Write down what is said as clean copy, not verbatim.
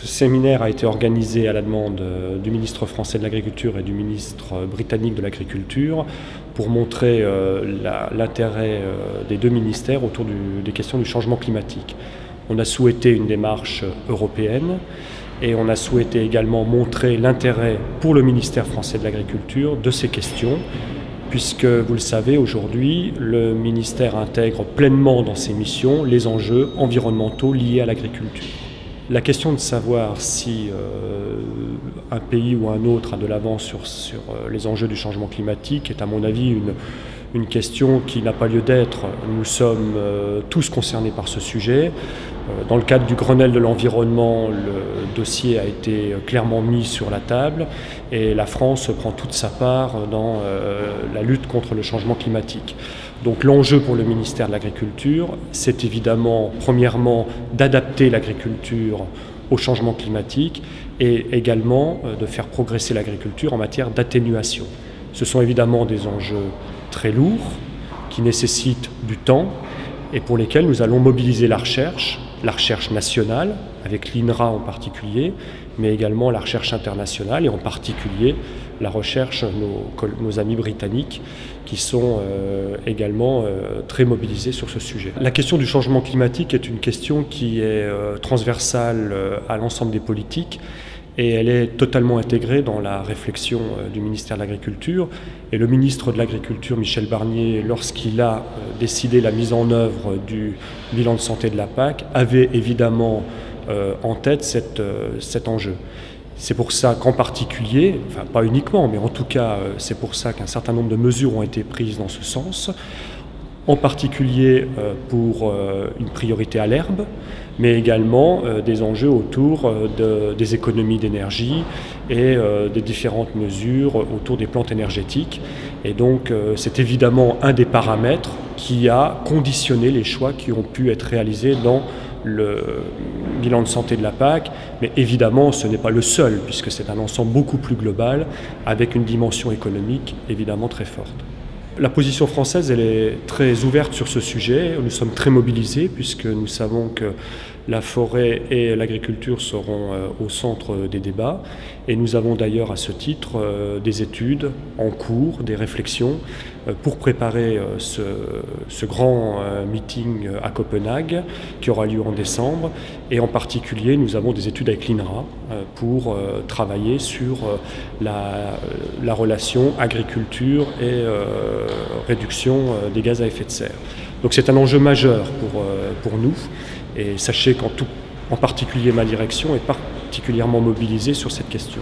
Ce séminaire a été organisé à la demande du ministre français de l'Agriculture et du ministre britannique de l'Agriculture pour montrer l'intérêt des deux ministères autour des questions du changement climatique. On a souhaité une démarche européenne et on a souhaité également montrer l'intérêt pour le ministère français de l'Agriculture de ces questions, puisque, vous le savez, aujourd'hui, le ministère intègre pleinement dans ses missions les enjeux environnementaux liés à l'agriculture. La question de savoir si un pays ou un autre a de l'avance sur les enjeux du changement climatique est, à mon avis, une question qui n'a pas lieu d'être. Nous sommes tous concernés par ce sujet. Dans le cadre du Grenelle de l'environnement, le dossier a été clairement mis sur la table et la France prend toute sa part dans la lutte contre le changement climatique. Donc l'enjeu pour le ministère de l'Agriculture, c'est évidemment, premièrement, d'adapter l'agriculture au changement climatique et également de faire progresser l'agriculture en matière d'atténuation. Ce sont évidemment des enjeux très lourds qui nécessitent du temps et pour lesquels nous allons mobiliser la recherche nationale, avec l'INRA en particulier, mais également la recherche internationale et en particulier la recherche, nos amis britanniques qui sont également très mobilisés sur ce sujet. La question du changement climatique est une question qui est transversale à l'ensemble des politiques et elle est totalement intégrée dans la réflexion du ministère de l'Agriculture. Et le ministre de l'Agriculture, Michel Barnier, lorsqu'il a décidé la mise en œuvre du bilan de santé de la PAC, avait évidemment en tête cet enjeu. C'est pour ça qu'en particulier, enfin pas uniquement, mais en tout cas c'est pour ça qu'un certain nombre de mesures ont été prises dans ce sens, en particulier pour une priorité à l'herbe, mais également des enjeux autour des économies d'énergie et des différentes mesures autour des plantes énergétiques. Et donc c'est évidemment un des paramètres qui a conditionné les choix qui ont pu être réalisés dans le bilan de santé de la PAC, mais évidemment ce n'est pas le seul, puisque c'est un ensemble beaucoup plus global, avec une dimension économique évidemment très forte. La position française, elle est très ouverte sur ce sujet. Nous sommes très mobilisés puisque nous savons que la forêt et l'agriculture seront au centre des débats. Et nous avons d'ailleurs à ce titre des études en cours, des réflexions pour préparer ce grand meeting à Copenhague qui aura lieu en décembre. Et en particulier, nous avons des études avec l'INRA pour travailler sur la relation agriculture et réduction des gaz à effet de serre. Donc c'est un enjeu majeur pour nous et sachez qu'en particulier ma direction est particulièrement mobilisée sur cette question.